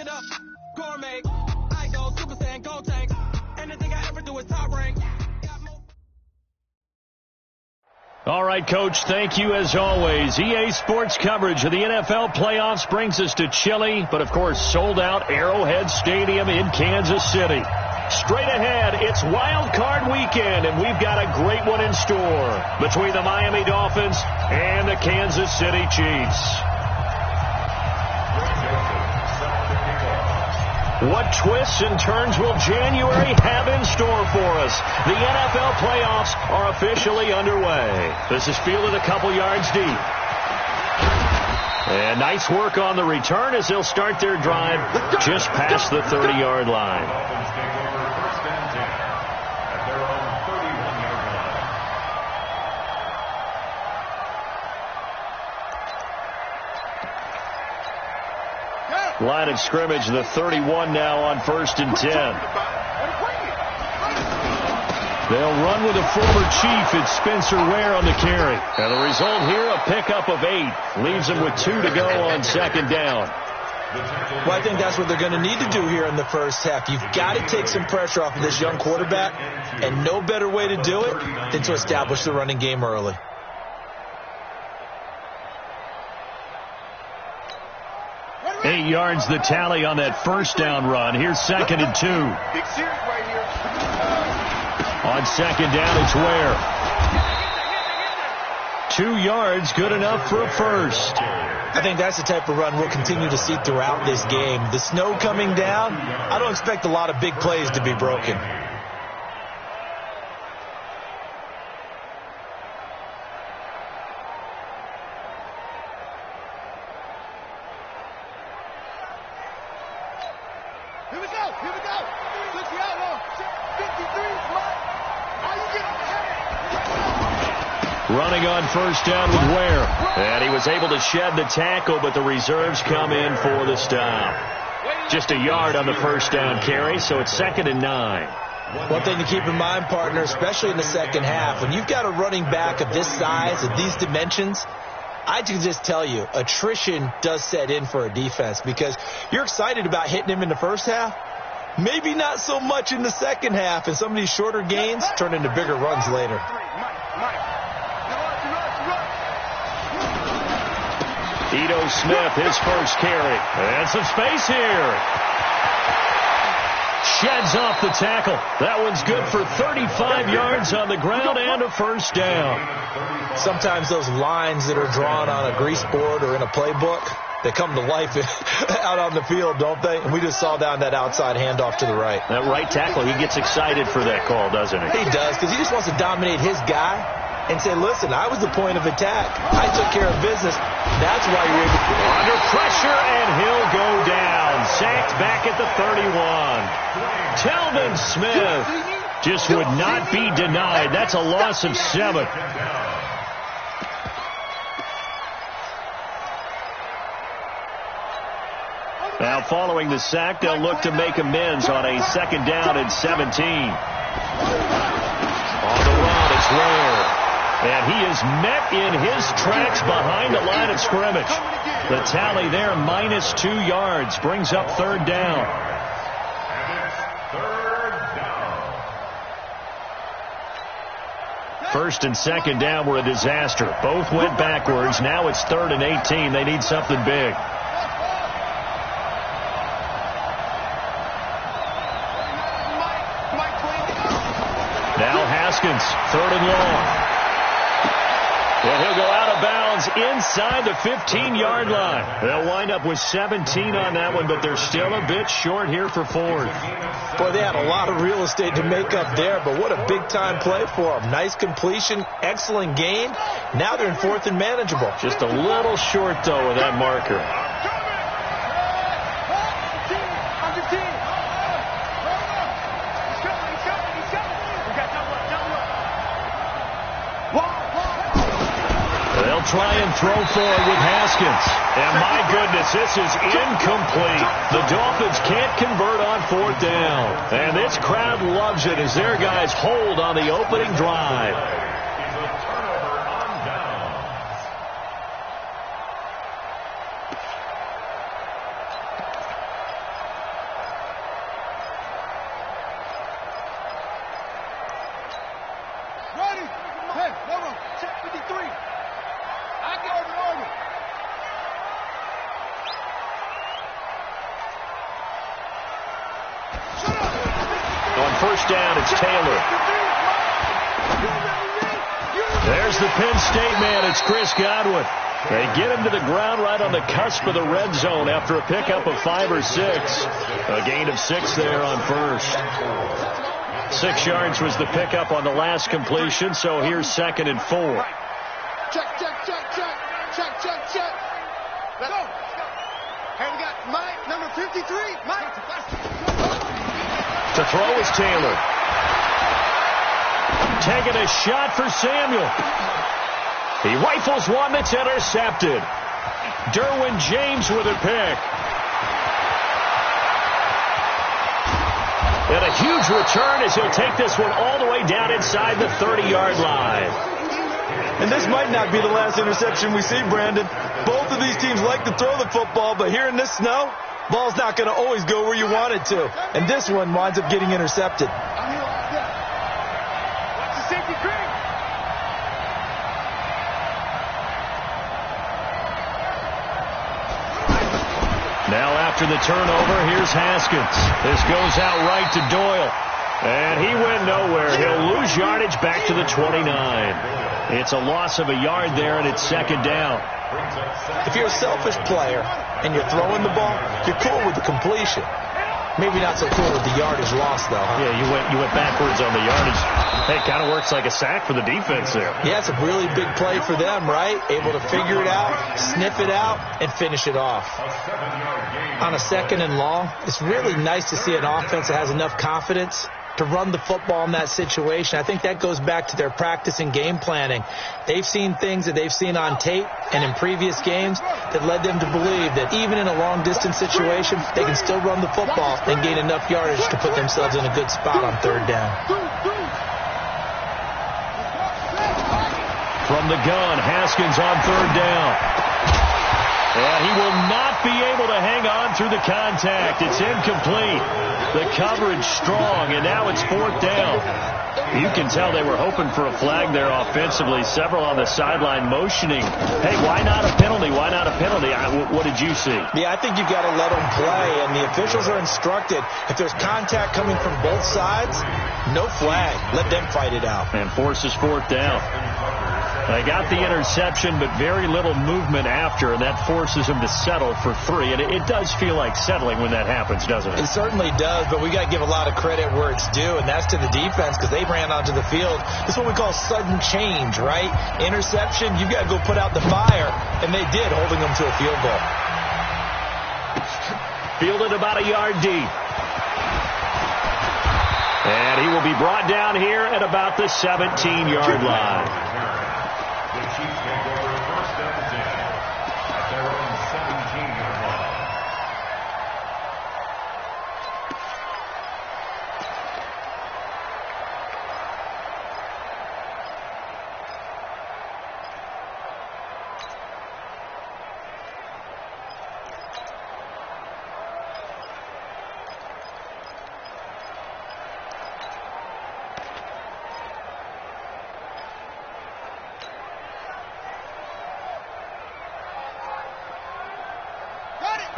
it up, gourmet. I go Super Saiyan, go tank. Anything I ever do is top rank. All right, Coach, thank you as always. EA Sports coverage of the NFL playoffs brings us to chilly, but of course sold out Arrowhead Stadium in Kansas City. Straight ahead, it's Wild Card Weekend, and we've got a great one in store between the Miami Dolphins and the Kansas City Chiefs. What twists and turns will January have in store for us? The NFL playoffs are officially underway. This is fielded a couple yards deep. And nice work on the return as they'll start their drive just past the 30-yard line. Line of scrimmage, the 31 now on 1st and 10. They'll run with a former Chief. It's Spencer Ware on the carry. And the result here, a pickup of 8. Leaves them with 2 to go on 2nd down. Well, I think that's what they're going to need to do here in the first half. You've got to take some pressure off of this young quarterback, and no better way to do it than to establish the running game early. Eight yards the tally on that first down run. Here's 2nd and 2. On 2nd down, it's Ware. 2 yards, good enough for a first. I think that's the type of run we'll continue to see throughout this game. The snow coming down, I don't expect a lot of big plays to be broken. Running on 1st down with Ware. And he was able to shed the tackle, but the reserves come in for the stop. Just a yard on the 1st down carry, so it's 2nd and 9. One thing to keep in mind, partner, especially in the second half, when you've got a running back of this size, of these dimensions, I can just tell you, attrition does set in for a defense because you're excited about hitting him in the first half. Maybe not so much in the second half, and some of these shorter gains turn into bigger runs later. Ito Smith, his first carry. And some space here. Sheds off the tackle. That one's good for 35 yards on the ground and a first down. Sometimes those lines that are drawn on a grease board or in a playbook, they come to life out on the field, don't they? And we just saw down that outside handoff to the right. That right tackle, he gets excited for that call, doesn't he? He does, because he just wants to dominate his guy and say, listen, I was the point of attack. I took care of business. That's why you're able to... Under pressure, and he'll go down. Sacked back at the 31. Telvin Smith just would not be denied. That's a loss of 7. Now, following the sack, they'll look to make amends on a 2nd down and 17. On the run, it's Ware. And he is met in his tracks behind the line of scrimmage. The tally there, -2 yards, brings up 3rd down. First and 2nd down were a disaster. Both went backwards. Now it's 3rd and 18. They need something big. Now Haskins, 3rd and long. And he'll go out of bounds inside the 15-yard line. They'll wind up with 17 on that one, but they're still a bit short here for 4th. Boy, they had a lot of real estate to make up there, but what a big-time play for them. Nice completion, excellent gain. Now they're in 4th and manageable. Just a little short, though, of that marker. Try and throw for it with Haskins. And my goodness, this is incomplete. The Dolphins can't convert on 4th down. And this crowd loves it as their guys hold on the opening drive. first down, it's Taylor. There's the Penn State man. It's Chris Godwin. They get him to the ground right on the cusp of the red zone after a pickup of 5 or 6. A gain of 6 there on first. 6 yards was the pickup on the last completion, so here's 2nd and 4. Check. Let's go. Hey, we got Mike, number 53. Mike. To throw is Taylor. Taking a shot for Samuel. He rifles one that's intercepted. Derwin James with a pick. And a huge return as he'll take this one all the way down inside the 30-yard line. And this might not be the last interception we see, Brandon. Both of these teams like to throw the football, but here in this snow, ball's not going to always go where you want it to. And this one winds up getting intercepted. Now after the turnover, here's Haskins. This goes out right to Doyle. And he went nowhere. He'll lose yardage back to the 29. It's a loss of a yard there, and it's 2nd down. If you're a selfish player and you're throwing the ball, you're cool with the completion. Maybe not so cool with the yardage loss, though, huh? Yeah, you went backwards on the yardage. Hey, it kind of works like a sack for the defense there. Yeah, it's a really big play for them, right? Able to figure it out, sniff it out, and finish it off. On a 2nd and long, it's really nice to see an offense that has enough confidence to run the football in that situation. I think that goes back to their practice and game planning. They've seen things that they've seen on tape and in previous games that led them to believe that even in a long-distance situation, they can still run the football and gain enough yardage to put themselves in a good spot on 3rd down. From the gun, Haskins on 3rd down. And he will not be able to hang on through the contact. It's incomplete. The coverage strong, and now it's 4th down. You can tell they were hoping for a flag there offensively. Several on the sideline motioning. Hey, why not a penalty? Why not a penalty? What did you see? Yeah, I think you've got to let them play, and the officials are instructed. If there's contact coming from both sides, no flag. Let them fight it out. And forces 4th down. They got the interception, but very little movement after, and that forces them to settle for 3. And it does feel like settling when that happens, doesn't it? It certainly does, but we got to give a lot of credit where it's due, and that's to the defense because they ran onto the field. This is what we call sudden change, right? Interception, you've got to go put out the fire, and they did, holding them to a field goal. Fielded about a yard deep. And he will be brought down here at about the 17-yard line.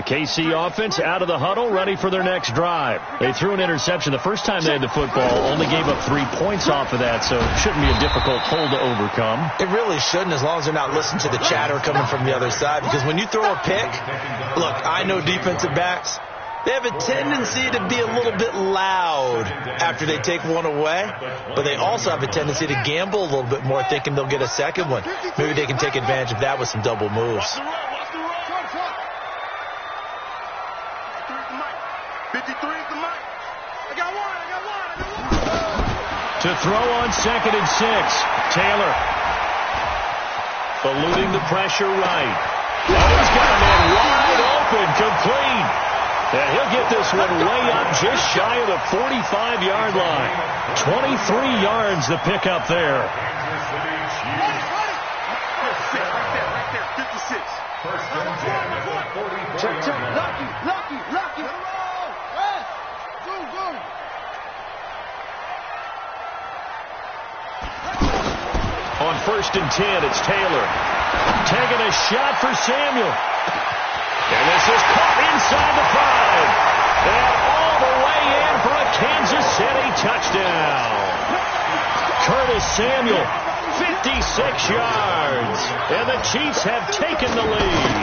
KC offense out of the huddle, ready for their next drive. They threw an interception the first time they had the football, only gave up 3 points off of that, so it shouldn't be a difficult hole to overcome. It really shouldn't, as long as they're not listening to the chatter coming from the other side, because when you throw a pick, look, I know defensive backs, they have a tendency to be a little bit loud after they take one away, but they also have a tendency to gamble a little bit more, thinking they'll get a second one. Maybe they can take advantage of that with some double moves. 53 is the mic. I got one. To throw on 2nd and 6. Taylor. Eluding the pressure right. And he's got a man wide open, complete. And he'll get this one way up just shy of the 45-yard line. 23 yards the pickup there. Right there. 56. Check. Lucky. On 1st and 10, it's Taylor. Taking a shot for Samuel. And this is caught inside the 5. And all the way in for a Kansas City Samuel. 56 yards. And the Chiefs have taken the lead.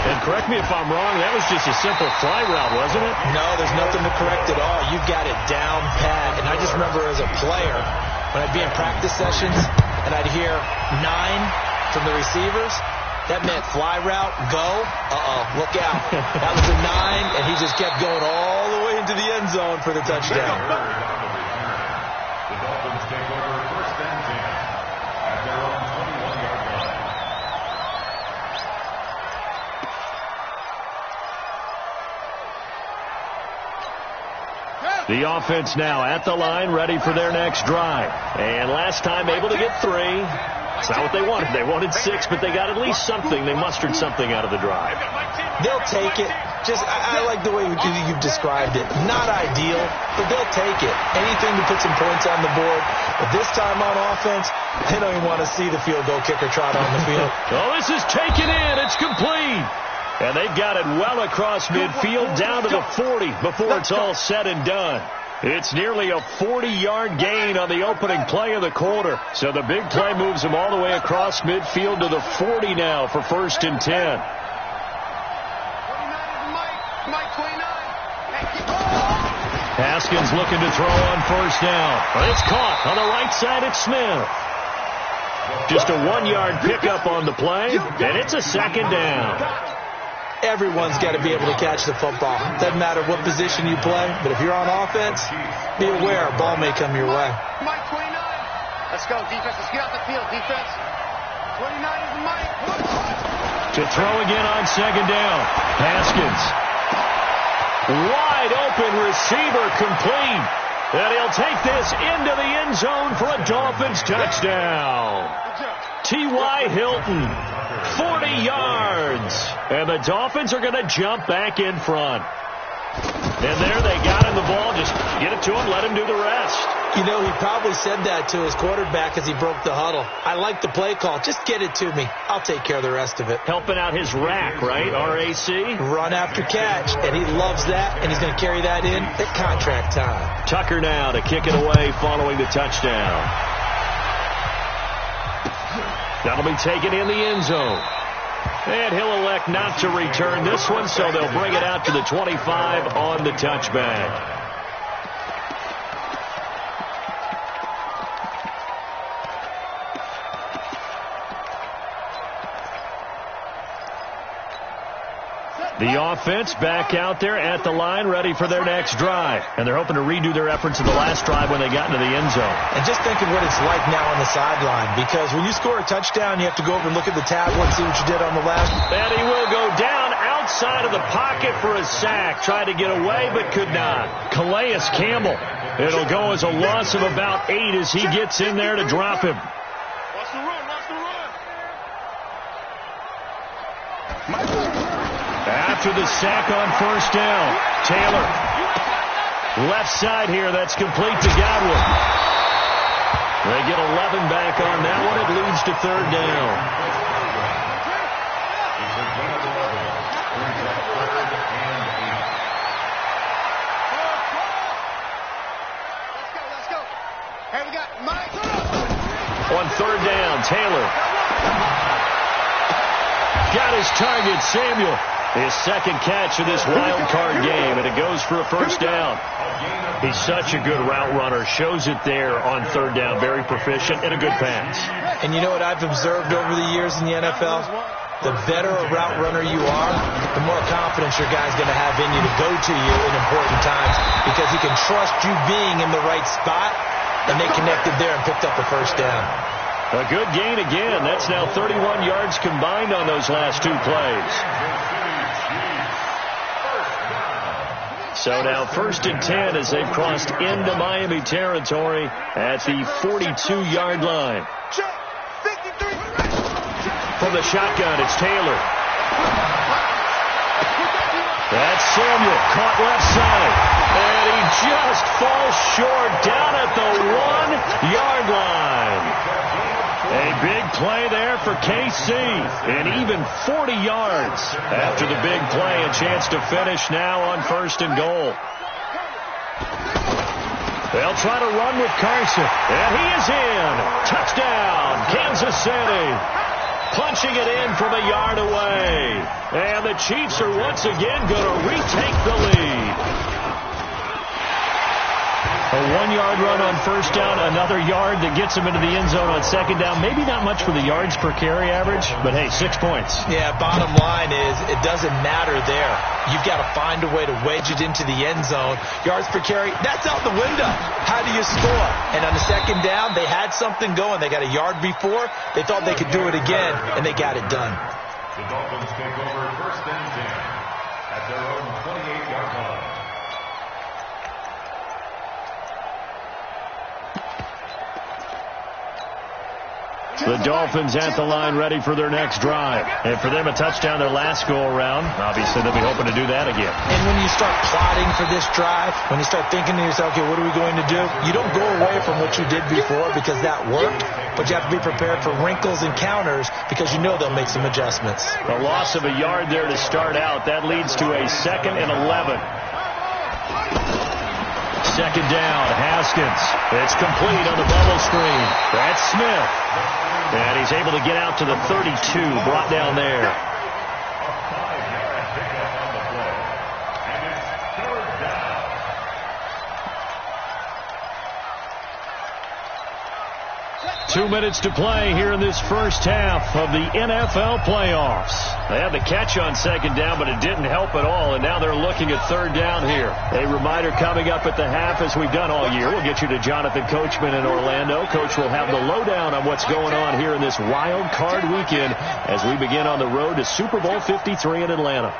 And correct me if I'm wrong, that was just a simple fly route, wasn't it? No, there's nothing to correct at all. You've got it down pat. And I just remember as a player, when I'd be in practice sessions and I'd hear 9 from the receivers, that meant fly route, go. Look out. That was a 9, and he just kept going all the way into the end zone for the touchdown. The Dolphins take over first and 10 at their own 21-yard line. The offense now at the line, ready for their next drive. And last time able to get 3. It's not what they wanted. They wanted 6, but they got at least something. They mustered something out of the drive. They'll take it. I like the way you've described it. Not ideal, but they'll take it. Anything to put some points on the board. But this time on offense, they don't even want to see the field goal kicker trot on the field. Oh, this is taken in. It's complete. And they've got it well across midfield down to the 40 before it's all said and done. It's nearly a 40-yard gain on the opening play of the quarter. So the big play moves them all the way across midfield to the 40 now for first and 10. Haskins looking to throw on first down. It's caught on the right side. It's Smith. Just a 1-yard pickup on the play, and it's a second down. Everyone's got to be able to catch the football. Doesn't matter what position you play, but if you're on offense, be aware a ball may come your way. Mike 29. Let's go, defense. Let's get out the field, defense. 29 is Mike. To throw again on second down. Haskins. Wide open receiver complete. And he'll take this into the end zone for a Dolphins touchdown. T.Y. Hilton. 40 yards. And the Dolphins are going to jump back in front. And there they got him the ball. Just get it to him, let him do the rest. You know, he probably said that to his quarterback as he broke the huddle. I like the play call. Just get it to me. I'll take care of the rest of it. Helping out his rack, right? R-A-C? Run after catch. And he loves that, and he's going to carry that in at contract time. Tucker now to kick it away following the touchdown. That'll be taken in the end zone. And he'll elect not to return this one, so they'll bring it out to the 25 on the touchback. The offense back out there at the line, ready for their next drive. And they're hoping to redo their efforts of the last drive when they got into the end zone. And just think of what it's like now on the sideline, because when you score a touchdown, you have to go over and look at the tablet and see what you did on the left. And he will go down outside of the pocket for a sack. Tried to get away, but could not. Calais Campbell. It'll go as a loss of about 8 as he gets in there to drop him. Watch the run, watch the run. After the sack on first down, Taylor. Left side here, that's complete to Godwin. They get 11 back on that one. It leads to third down. Let's go. Hey, we got Mike. On third down, Taylor. Got his target, Samuel. His second catch of this wild card game, and it goes for a first down. He's such a good route runner. Shows it there on third down. Very proficient and a good pass. And you know what I've observed over the years in the NFL? The better a route runner you are, the more confidence your guy's going to have in you to go to you in important times, because he can trust you being in the right spot, and they connected there and picked up a first down. A good gain again. That's now 31 yards combined on those last 2 plays. So now first and 10 as they've crossed into Miami territory at the 42-yard line. From the shotgun, it's Taylor. That's Samuel, caught left side. And he just falls short down at the 1-yard line. A big play there for KC, and even 40 yards after the big play. A chance to finish now on first and goal. They'll try to run with Carson. And he is in. Touchdown, Kansas City. Punching it in from a yard away. And the Chiefs are once again going to retake the lead. A 1-yard run on first down, another yard that gets him into the end zone on second down. Maybe not much for the yards per carry average, but hey, 6 points. Yeah, bottom line is it doesn't matter there. You've got to find a way to wedge it into the end zone. Yards per carry, that's out the window. How do you score? And on the second down, they had something going. They got a yard before. They thought they could do it again, and they got it done. The Dolphins take over first and 10 at their own 28-yard line. The Dolphins at the line ready for their next drive. And for them, a touchdown their last go-around. Obviously, they'll be hoping to do that again. And when you start plotting for this drive, when you start thinking to yourself, okay, what are we going to do? You don't go away from what you did before because that worked, but you have to be prepared for wrinkles and counters because you know they'll make some adjustments. A loss of a yard there to start out. That leads to a 2nd and 11. Second down, Haskins. It's complete on the bubble screen. That's Smith. And he's able to get out to the 32, brought down there. A 5-yard pickup on the play. And it's third down. Two minutes to play here in this first half of the NFL playoffs. They had the catch on second down, but it didn't help at all, and now they're looking at third down here. A reminder coming up at the half, as we've done all year. We'll get you to Jonathan Coachman in Orlando. Coach will have the lowdown on what's going on here in this wild card weekend as we begin on the road to Super Bowl 53 in Atlanta.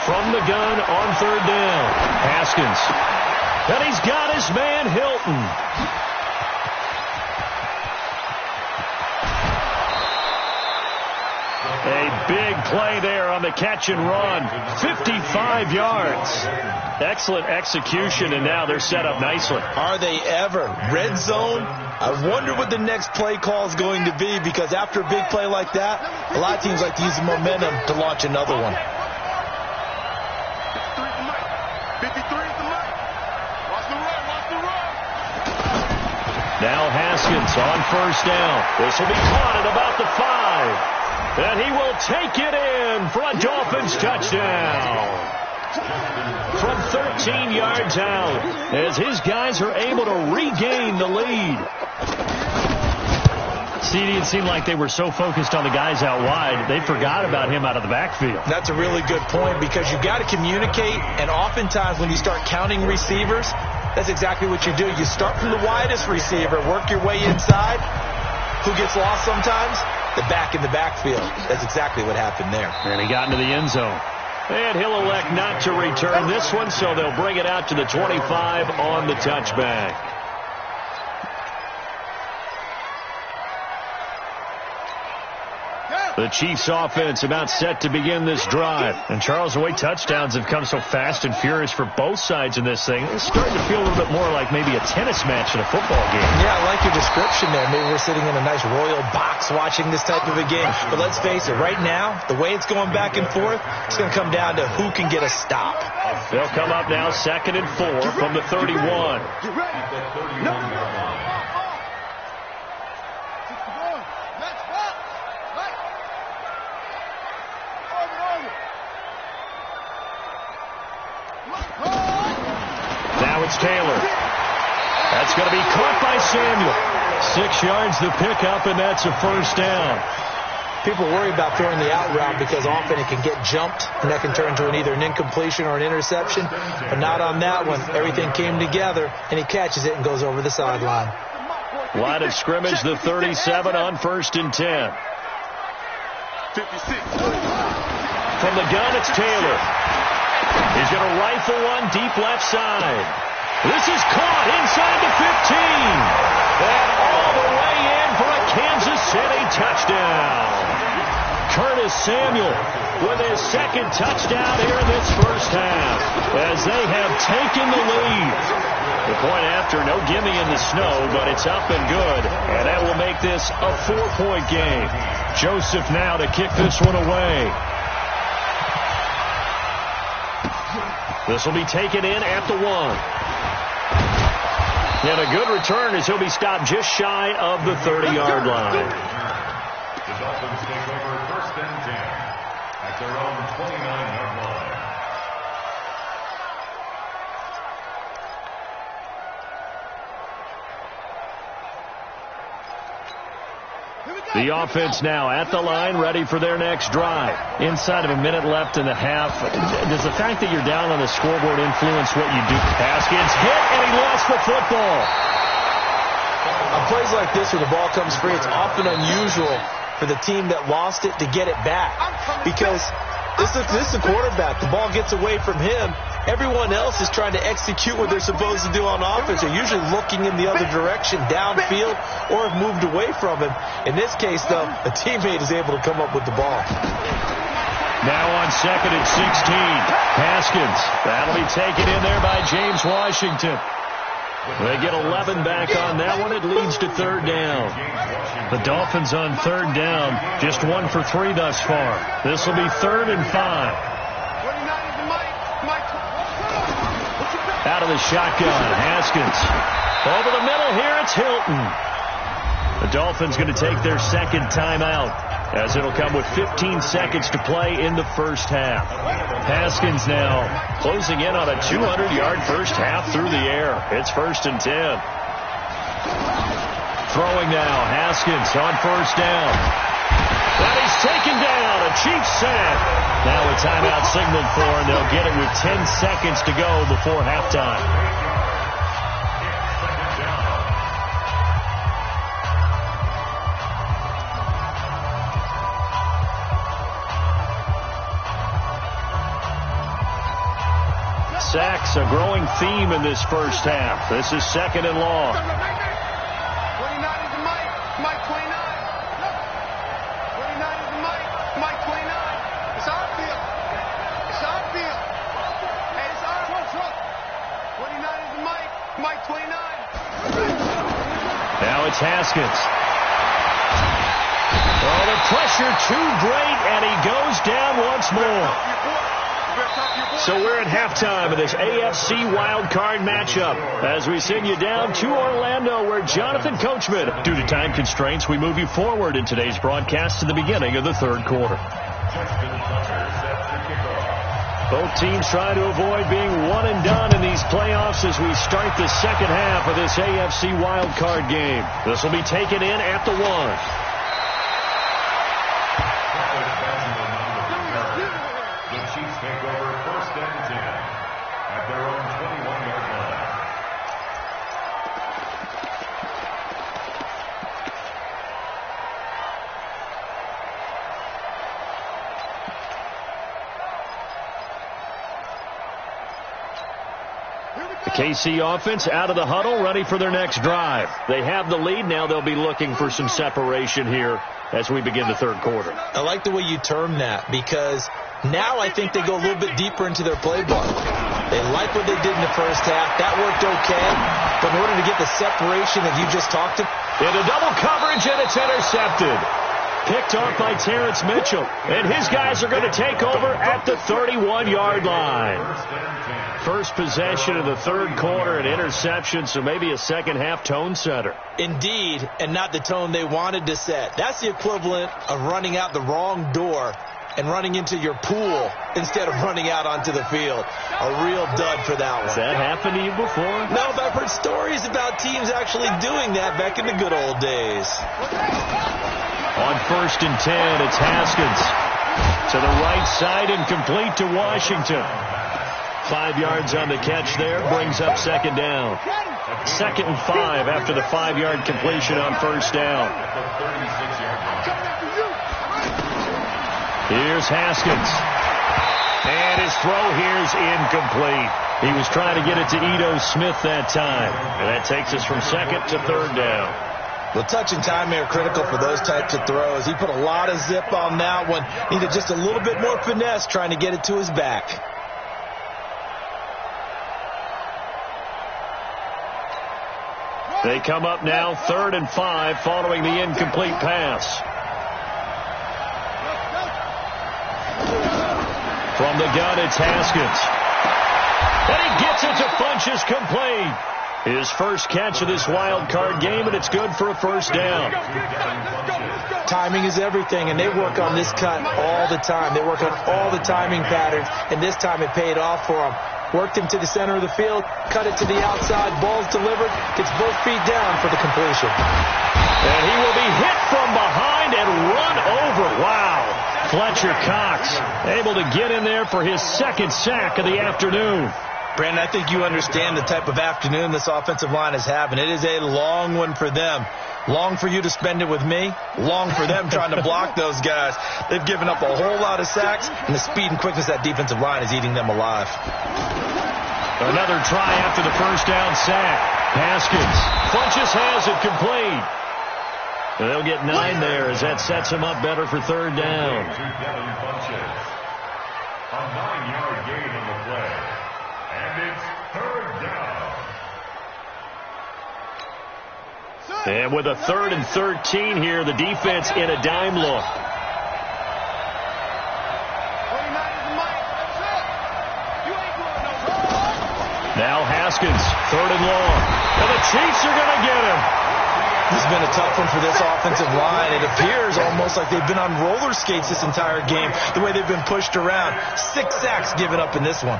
From the gun on third down, Haskins. And he's got his man Hilton. A big play there on the catch and run. 55 yards. Excellent execution, and now they're set up nicely. Are they ever? Red zone? I wonder what the next play call is going to be, because after a big play like that, a lot of teams like to use the momentum to launch another one. Now Haskins on first down. This will be caught at about the 5. And he will take it in for a Dolphins touchdown. From 13 yards out, as his guys are able to regain the lead. CD, it seemed like they were so focused on the guys out wide, they forgot about him out of the backfield. That's a really good point, because you've got to communicate, and oftentimes when you start counting receivers, that's exactly what you do. You start from the widest receiver, work your way inside. Who gets lost sometimes? The back in the backfield. That's exactly what happened there. And he got into the end zone. And he'll elect not to return this one, so they'll bring it out to the 25 on the touchback. The Chiefs offense about set to begin this drive. And Charles, the way touchdowns have come so fast and furious for both sides in this thing, it's starting to feel a little bit more like maybe a tennis match in a football game. Yeah, I like your description there. Maybe we're sitting in a nice royal box watching this type of a game. But let's face it, right now, the way it's going back and forth, it's going to come down to who can get a stop. They'll come up now 2nd and 4 from the 31. Now it's Taylor. That's going to be caught by Samuel. 6 yards the pickup, and that's a first down. People worry about throwing the out route because often it can get jumped, and that can turn into either an incompletion or an interception. But not on that one. Everything came together, and he catches it and goes over the sideline. Line of scrimmage, the 37 on 1st and 10. 56. From the gun, it's Taylor. He's going to rifle one deep left side. This is caught inside the 15. And all the way in for a Kansas City touchdown. Curtis Samuel with his second touchdown here in this first half, as they have taken the lead. The point after, no gimme in the snow, but it's up and good. And that will make this a 4-point game. Joseph now to kick this one away. This will be taken in at the 1. And a good return as he'll be stopped just shy of the 30-yard line. The Dolphins take over 1st and 10 at their own 29-yard line. The offense now at the line, ready for their next drive. Inside of a minute left in the half. Does the fact that you're down on the scoreboard influence what you do? Haskins hit, and he lost the football. On plays like this where the ball comes free, it's often unusual for the team that lost it to get it back. Because this is the quarterback. The ball gets away from him. Everyone else is trying to execute what they're supposed to do on offense. They're usually looking in the other direction, downfield, or have moved away from him. In this case, though, a teammate is able to come up with the ball. Now on 2nd and 16. Haskins. That'll be taken in there by James Washington. They get 11 back on that one. It leads to 3rd down. The Dolphins on 3rd down. Just 1 for 3 thus far. This will be 3rd and 5. Out of the shotgun, Haskins. Over the middle here, it's Hilton. The Dolphins going to take their 2nd timeout as it'll come with 15 seconds to play in the first half. Haskins now closing in on a 200-yard first half through the air. It's 1st and 10. Throwing now, Haskins on 1st down. And he's taken down, a Chiefs sack. Now a timeout signaled for, and they'll get it with 10 seconds to go before halftime. Sacks, a growing theme in this first half. This is 2nd and long. 29 is the Mike 29. 29 is the Mike 29. It's our field. It's our field. Hey, it's our 29 is the Mike 29. Now it's Haskins. Oh, the pressure too great, and he goes down once more. So we're at halftime of this AFC wildcard matchup as we send you down to Orlando where Jonathan Coachman, due to time constraints, we move you forward in today's broadcast to the beginning of the 3rd quarter. Both teams trying to avoid being one and done in these playoffs as we start the 2nd half of this AFC wildcard game. This will be taken in at the 1. Take over 1st and 10 at their own 21-yard line. The KC offense out of the huddle, ready for their next drive. They have the lead. Now they'll be looking for some separation here as we begin the 3rd quarter. I like the way you term that because now I think they go a little bit deeper into their playbook. They like what they did in the first half. That worked okay. But in order to get the separation that you just talked about. Into double coverage, and it's intercepted. Picked off by Terrence Mitchell. And his guys are going to take over at the 31-yard line. First possession of the 3rd quarter, an interception, so maybe a 2nd half tone setter. Indeed, and not the tone they wanted to set. That's the equivalent of running out the wrong door and running into your pool instead of running out onto the field. A real dud for that one. Has that happened to you before? No, but I've heard stories about teams actually doing that back in the good old days. On 1st and 10, it's Haskins. To the right side and complete to Washington. 5 yards on the catch there, brings up 2nd down. 2nd and 5 after the 5-yard completion on 1st down. Here's Haskins. And his throw here's incomplete. He was trying to get it to Ito Smith that time. And that takes us from 2nd to 3rd down. Well, touch and time are critical for those types of throws. He put a lot of zip on that one. Needed just a little bit more finesse trying to get it to his back. They come up now 3rd and 5 following the incomplete pass. From the gun, it's Haskins. And he gets it to Funchess complete. His first catch of this wild card game, and it's good for a first down. Timing is everything, and they work on this cut all the time. They work on all the timing patterns, and this time it paid off for them. Worked him to the center of the field, cut it to the outside, ball's delivered, gets both feet down for the completion. And he will be hit from behind and run over. Wow. Fletcher Cox able to get in there for his second sack of the afternoon. Brandon, I think you understand the type of afternoon this offensive line is having. It is a long one for them. Long for you to spend it with me. Long for them trying to block those guys. They've given up a whole lot of sacks, and the speed and quickness of that defensive line is eating them alive. Another try after the first down sack. Haskins. Funchess has it complete. They'll get 9 there as that sets him up better for 3rd down. A 9-yard gain on the play. And it's 3rd down. And with a 3rd and 13 here, the defense in a dime look. Now Haskins, 3rd and long. And the Chiefs are going to get him. This has been a tough one for this offensive line. It appears almost like they've been on roller skates this entire game, the way they've been pushed around. 6 sacks given up in this one.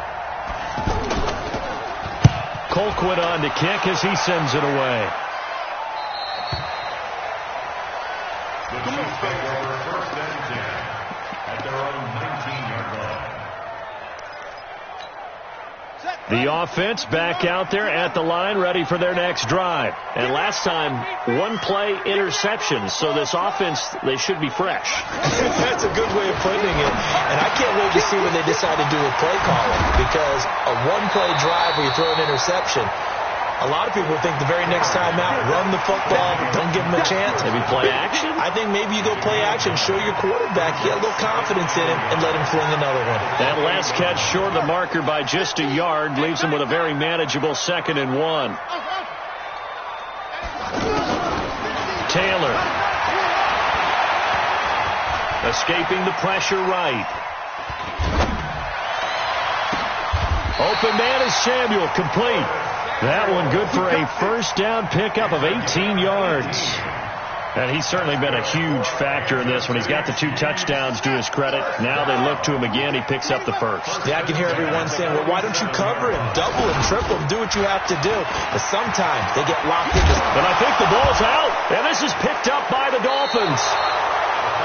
Colquitt on to kick as he sends it away. The Chiefs take over 1st and 10 at their own 19-yard line. The offense back out there at the line, ready for their next drive. And last time, 1-play interception. So this offense, they should be fresh. That's a good way of putting it. And I can't wait to see when they decide to do a play calling. Because a 1-play drive where you throw an interception, a lot of people think the very next time out, run the football, don't give them a chance. Maybe play action? I think maybe you go play action, show your quarterback, get a little confidence in him, and let him fling another one. That last catch short of the marker by just a yard leaves him with a very manageable 2nd and 1. Taylor. Escaping the pressure right. Open man is Samuel, complete. That one good for a first down pickup of 18 yards. And he's certainly been a huge factor in this one. He's got the 2 touchdowns to his credit. Now they look to him again. He picks up the first. Yeah, I can hear everyone saying, well, why don't you cover him? Double him, triple him, do what you have to do. But sometimes they get locked into. But I think the ball's out. And this is picked up by the Dolphins.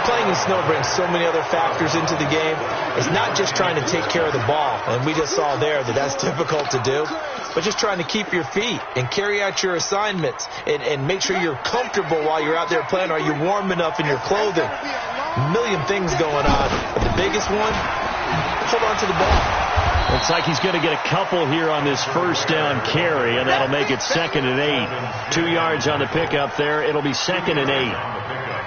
Playing in snow brings so many other factors into the game. It's not just trying to take care of the ball, and we just saw there that that's difficult to do, but just trying to keep your feet and carry out your assignments and make sure you're comfortable while you're out there playing. Are you warm enough in your clothing? A million things going on, but the biggest one, hold on to the ball. Looks like he's going to get a couple here on this first down carry, and that'll make it 2nd and 8. 2 yards on the pickup there. It'll be 2nd and 8.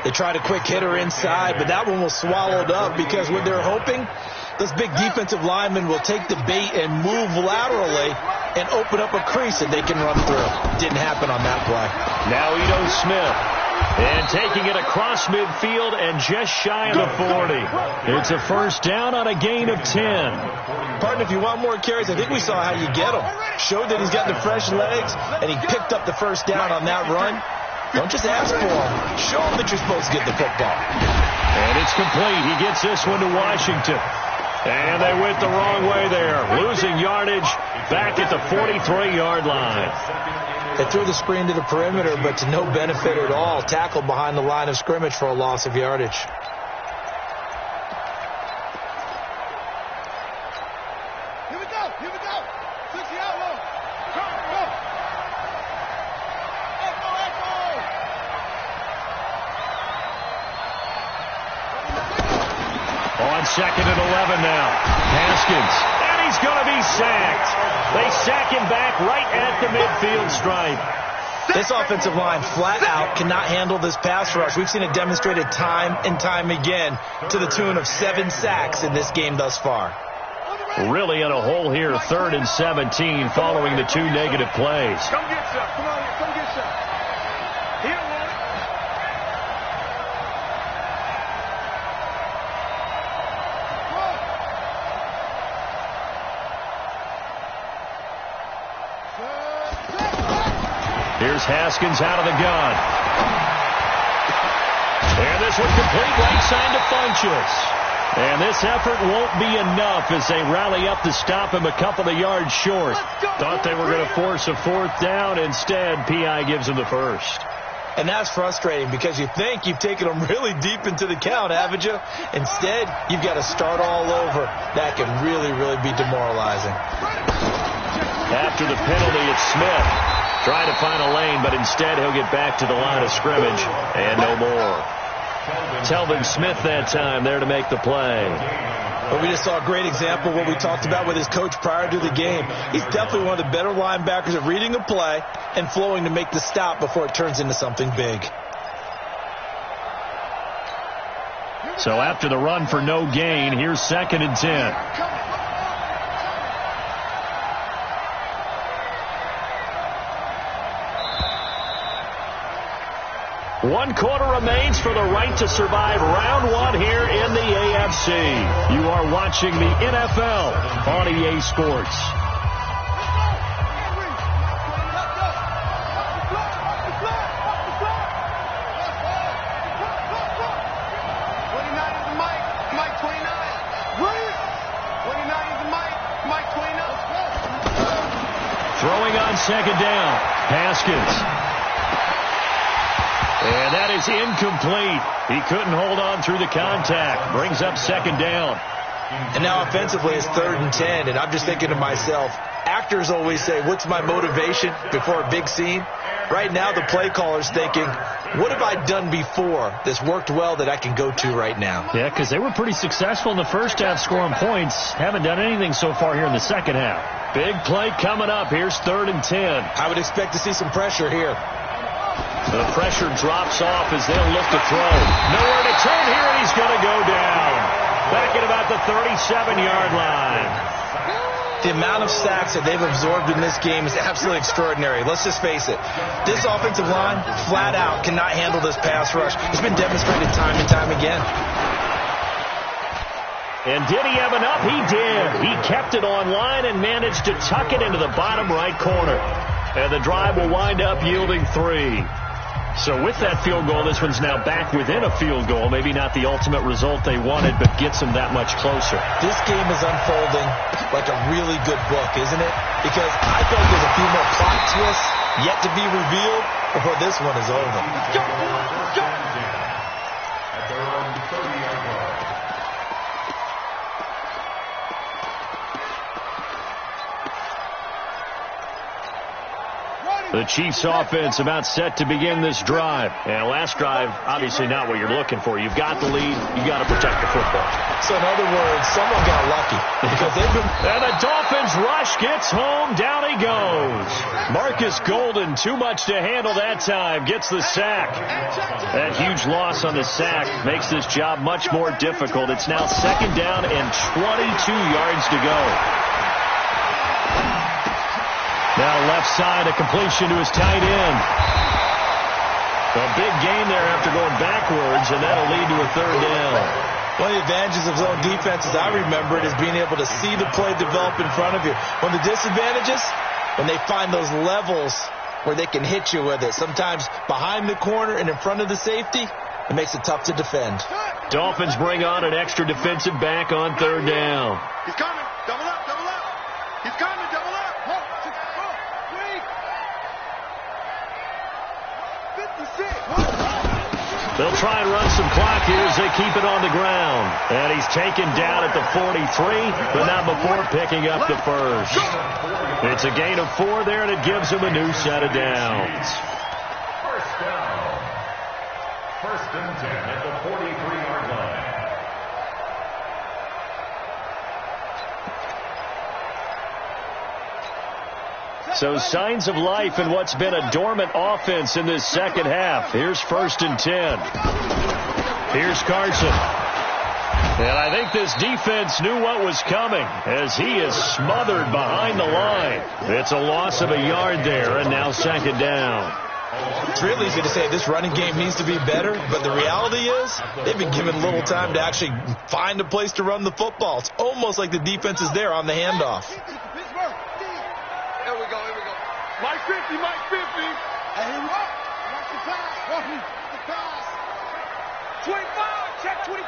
They tried a quick hitter inside, but that one was swallowed up because what they're hoping, those big defensive linemen will take the bait and move laterally and open up a crease that they can run through. Didn't happen on that play. Now Ito Smith. And taking it across midfield and just shy of the 40. It's a first down on a gain of 10. Pardon, if you want more carries, I think we saw how you get them. Showed that he's got the fresh legs, and he picked up the first down on that run. Don't just ask for him. Show him that you're supposed to get the football. And it's complete. He gets this one to Washington. And they went the wrong way there. Losing yardage back at the 43-yard line. They threw the screen to the perimeter, but to no benefit at all. Tackled behind the line of scrimmage for a loss of yardage. Here we go. Here we go. 60 out low. Go. On 2nd and 11 now. Haskins. And he's going to be sacked. They sack him back right at the midfield stripe. This offensive line flat out cannot handle this pass rush. We've seen it demonstrated time and time again to the tune of 7 sacks in this game thus far. Really in a hole here, 3rd and 17, following the 2 negative plays. Come get some. Come on here. Come get some. He don't want it. Here's Haskins out of the gun. And this one complete right side to Funchess. And this effort won't be enough as they rally up to stop him a couple of yards short. Thought they were going to force a 4th down. Instead, P.I. gives him the first. And that's frustrating because you think you've taken them really deep into the count, haven't you? Instead, you've got to start all over. That can really, really be demoralizing. After the penalty, it's Smith. Trying to find a lane, but instead he'll get back to the line of scrimmage. And no more. Telvin Smith that time there to make the play. But we just saw a great example of what we talked about with his coach prior to the game. He's definitely one of the better linebackers at reading a play and flowing to make the stop before it turns into something big. So after the run for no gain, here's 2nd and 10. One quarter remains for the right to survive round 1 here in the AFC. You are watching the NFL on EA Sports. Throwing on 2nd down. Haskins. And that is incomplete. He couldn't hold on through the contact. Brings up 2nd down. And now offensively it's 3rd and 10. And I'm just thinking to myself, actors always say, what's my motivation before a big scene? Right now the play caller's thinking, what have I done before that's worked well that I can go to right now? Yeah, because they were pretty successful in the first half scoring points. Haven't done anything so far here in the second half. Big play coming up. Here's 3rd and 10. I would expect to see some pressure here. The pressure drops off as they'll look to throw. Nowhere to turn here, and he's going to go down. Back at about the 37-yard line. The amount of sacks that they've absorbed in this game is absolutely extraordinary. Let's just face it. This offensive line, flat out, cannot handle this pass rush. It's been demonstrated time and time again. And did he have enough? He did. He kept it on line and managed to tuck it into the bottom right corner. And the drive will wind up yielding 3. So with that field goal, this one's now back within a field goal. Maybe not the ultimate result they wanted, but gets them that much closer. This game is unfolding like a really good book, isn't it? Because I feel like there's a few more plot twists yet to be revealed before this one is over. Let's go! Let's go! At their own 30-yard line. The Chiefs offense about set to begin this drive. And last drive, obviously not what you're looking for. You've got the lead. You've got to protect the football. So in other words, someone got lucky. Because they've been... And the Dolphins rush gets home. Down he goes. Marcus Golden, too much to handle that time. Gets the sack. That huge loss on the sack makes this job much more difficult. It's now 2nd down and 22 yards to go. Now left side, a completion to his tight end. A big gain there after going backwards, and that'll lead to a 3rd down. One of the advantages of zone defense, as I remember it, is being able to see the play develop in front of you. One of the disadvantages, when they find those levels where they can hit you with it. Sometimes behind the corner and in front of the safety, it makes it tough to defend. Dolphins bring on an extra defensive back on 3rd down. He's coming. Double up, double up. He's coming, double up. They'll try and run some clock here as they keep it on the ground. And he's taken down at the 43, but not before picking up the first. It's a gain of 4 there, and it gives him a new set of downs. First down. 1st and 10 at the 43-yard line. So signs of life in what's been a dormant offense in this second half. Here's 1st and 10. Here's Carson. And I think this defense knew what was coming as he is smothered behind the line. It's a loss of a yard there, and now second down. It's real easy to say this running game needs to be better, but the reality is they've been given little time to actually find a place to run the football. It's almost like the defense is there on the handoff. Here we go. Mike 50, Mike 50. Hey, here we go. Watch the pass. Watch the pass. 25, check 25.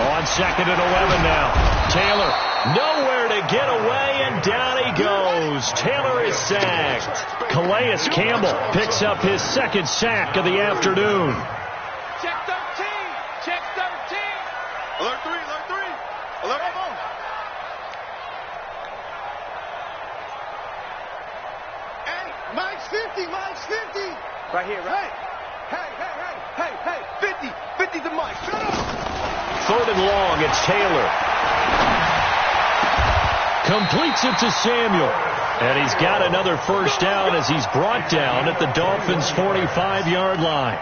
On second and 11 now. Taylor nowhere to get away, and down he goes. Taylor is sacked. Calais Campbell picks up his second sack of the afternoon. Check 13. Check 13. Alert 3. Alert 4. Hey, Mike's 50. Right here, right? Hey. 50 to Mike. Shut up. Third and long, it's Taylor. Completes it to Samuel. And he's got another first down as he's brought down at the Dolphins' 45-yard line.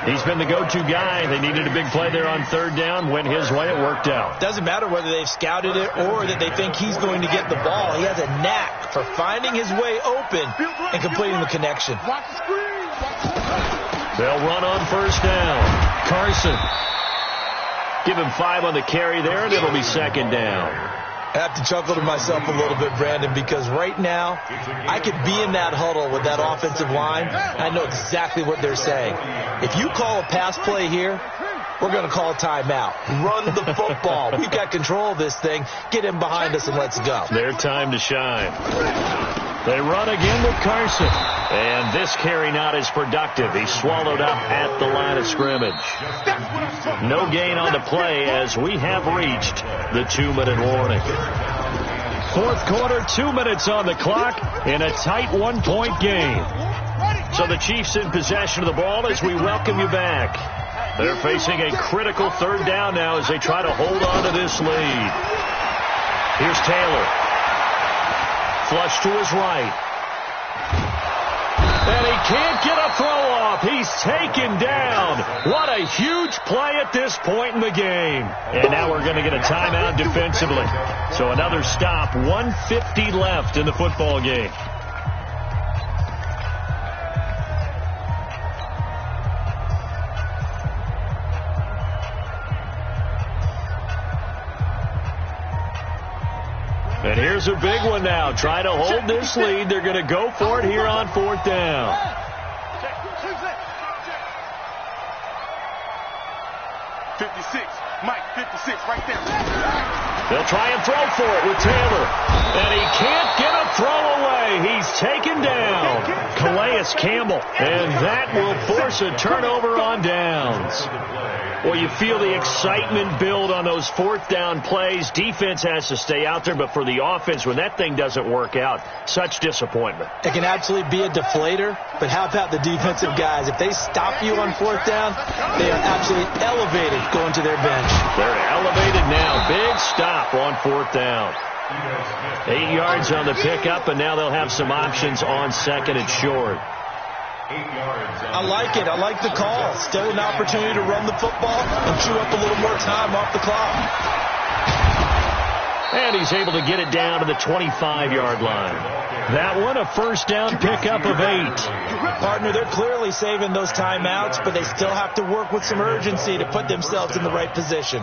He's been the go-to guy. They needed a big play there on third down. Went his way. It worked out. Doesn't matter whether they've scouted it or that they think he's going to get the ball. He has a knack for finding his way open and completing the connection. Watch the screen. They'll run on first down. Carson. Give him 5 on the carry there, and it'll be second down. I have to chuckle to myself a little bit, Brandon, because right now I could be in that huddle with that offensive line. I know exactly what they're saying. If you call a pass play here, we're going to call a timeout. Run the football. We've got control of this thing. Get him behind us and let's go. Their time to shine. They run again with Carson. And this carry not as productive. He's swallowed up at the line of scrimmage. No gain on the play as we have reached the 2-minute warning. Fourth quarter, 2 minutes on the clock in a tight 1-point game. So the Chiefs in possession of the ball as we welcome you back. They're facing a critical third down now as they try to hold on to this lead. Here's Taylor. Flush to his right. And he can't get a throw off. He's taken down. What a huge play at this point in the game. And now we're going to get a timeout defensively. So another stop. 1:50 left in the football game. And here's a big one now. Try to hold this lead. They're going to go for it here on fourth down. 56. Mike, 56, right there. They'll try and throw for it with Taylor. And he can't get a throw away. He's taken down. Calais Campbell. And that will force a turnover on downs. Well, you feel the excitement build on those fourth down plays. Defense has to stay out there, but for the offense, when that thing doesn't work out, such disappointment. It can absolutely be a deflator, but how about the defensive guys? If they stop you on fourth down, they are absolutely elevated going to their bench. They're elevated now. Big stop on fourth down. 8 yards on the pickup, and now they'll have some options on second and short. I like it. I like the call. Still an opportunity to run the football and chew up a little more time off the clock. And he's able to get it down to the 25-yard line. That one, a first down pickup of 8. Partner, they're clearly saving those timeouts, but they still have to work with some urgency to put themselves in the right position.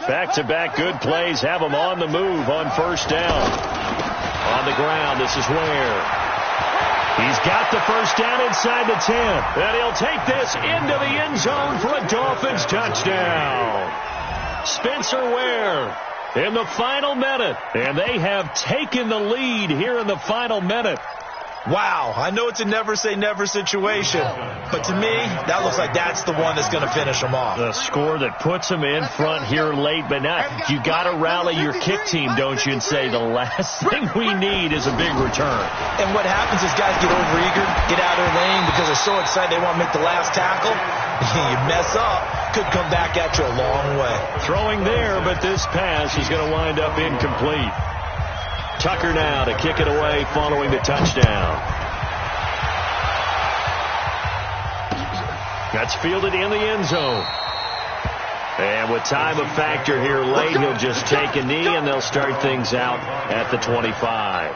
Back-to-back good plays have them on the move on first down. On the ground, this is Ware. He's got the first down inside the 10. And he'll take this into the end zone for a Dolphins touchdown. Spencer Ware in the final minute. And they have taken the lead here in the final minute. Wow, I know it's a never say never situation, but to me, that looks like that's the one that's going to finish them off. The score that puts them in front here late, but now you got to rally your kick team, don't you, and say the last thing we need is a big return. And what happens is guys get overeager, get out of their lane because they're so excited they want to make the last tackle. You mess up, could come back at you a long way. Throwing there, but this pass is going to wind up incomplete. Tucker now to kick it away following the touchdown. That's fielded in the end zone. And with time a factor here late, he'll just take a knee and they'll start things out at the 25.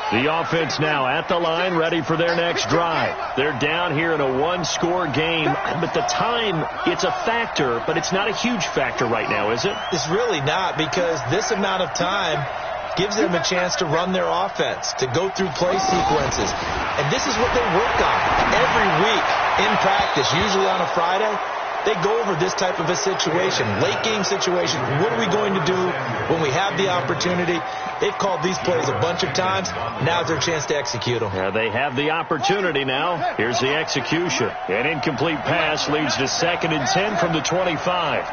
The offense now at the line, ready for their next drive. They're down here in a one-score game, but the time, it's a factor, but it's not a huge factor right now, is it? It's really not, because this amount of time gives them a chance to run their offense, to go through play sequences. And this is what they work on every week in practice, usually on a Friday. They go over this type of a situation, late game situation. What are we going to do when we have the opportunity? They've called these plays a bunch of times. Now's their chance to execute them. Yeah, they have the opportunity now. Here's the execution. An incomplete pass leads to 2nd and 10 from the 25.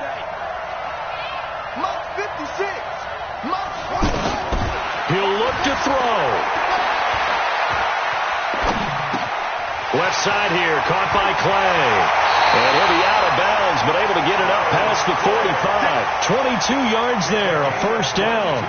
He'll look to throw. Left side here, caught by Clay. And he'll be out of bounds, but able to get it up past the 45. 22 yards there, a first down.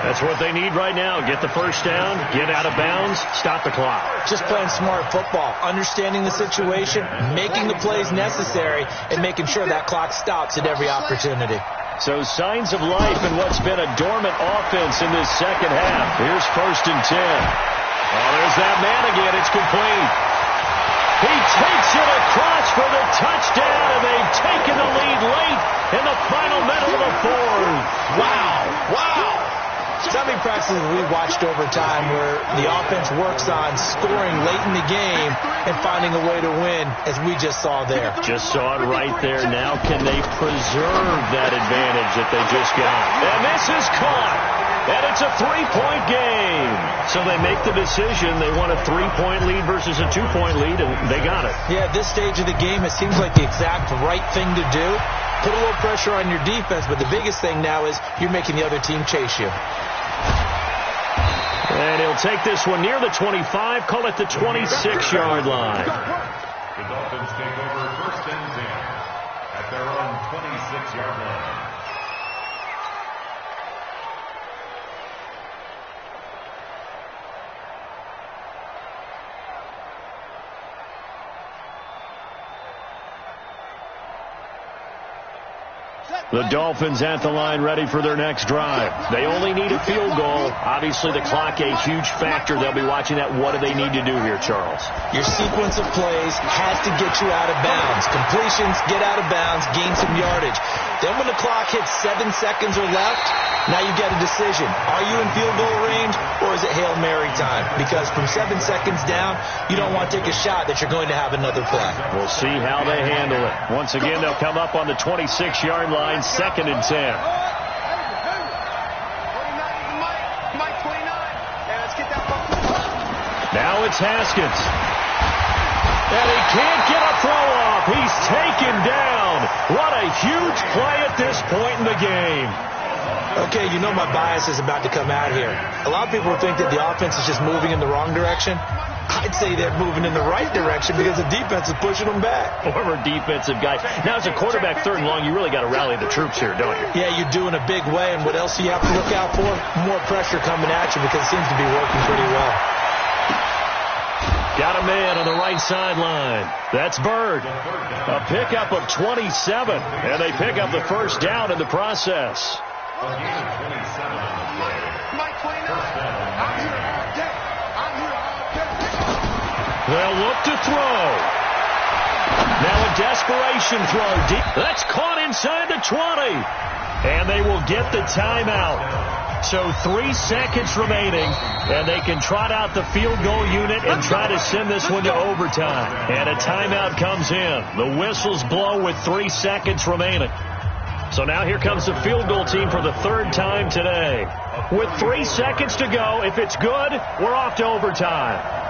That's what they need right now. Get the first down, get out of bounds, stop the clock. Just playing smart football, understanding the situation, making the plays necessary, and making sure that clock stops at every opportunity. So signs of life in what's been a dormant offense in this second half. Here's 1st and 10. Oh, there's that man again. It's complete. He takes it across for the touchdown, and they've taken the lead late in the final minute of the fourth. Wow. So many practices we watched over time where the offense works on scoring late in the game and finding a way to win, as we just saw there. Just saw it right there. Now can they preserve that advantage that they just got? And this is caught. And it's a 3-point game. So they make the decision. They want a 3-point lead versus a 2-point lead, and they got it. Yeah, at this stage of the game, it seems like the exact right thing to do. Put a little pressure on your defense, but the biggest thing now is you're making the other team chase you. And he'll take this one near the 25, call it the 26-yard line. The Dolphins take over 1st and 10 at their own 26-yard line. The Dolphins at the line ready for their next drive. They only need a field goal. Obviously, the clock a huge factor. They'll be watching that. What do they need to do here, Charles? Your sequence of plays has to get you out of bounds. Completions, get out of bounds, gain some yardage. Then when the clock hits 7 seconds or left, now you get a decision. Are you in field goal range, or is it Hail Mary time? Because from 7 seconds down, you don't want to take a shot that you're going to have another play. We'll see how they handle it. Once again, they'll come up on the 26-yard line, 2nd and 10. Now it's Haskins. And he can't get a throw off. He's taken down. What a huge play at this point in the game. Okay, you know my bias is about to come out here. A lot of people think that the offense is just moving in the wrong direction. I'd say they're moving in the right direction because the defense is pushing them back. Former defensive guy. Now, as a quarterback 3rd and long, you really got to rally the troops here, don't you? Yeah, you do in a big way. And what else do you have to look out for? More pressure coming at you because it seems to be working pretty well. Got a man on the right sideline. That's Bird. A pickup of 27. And they pick up the first down in the process. A gain of 27 on the play. First down. They'll look to throw. Now a desperation throw deep. That's caught inside the 20. And they will get the timeout. So 3 seconds remaining, and they can trot out the field goal unit and try to send this one to overtime. And a timeout comes in. The whistles blow with 3 seconds remaining. So now here comes the field goal team for the third time today. With 3 seconds to go, if it's good, we're off to overtime.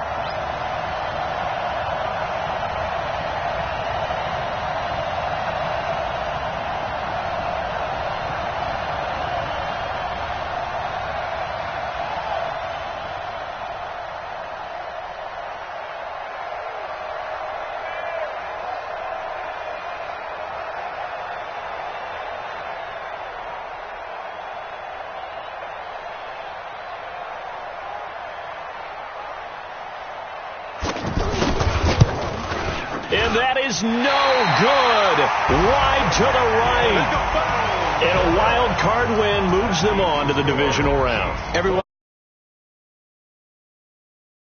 And that is no good. Wide to the right. And a wild card win moves them on to the divisional round. Everyone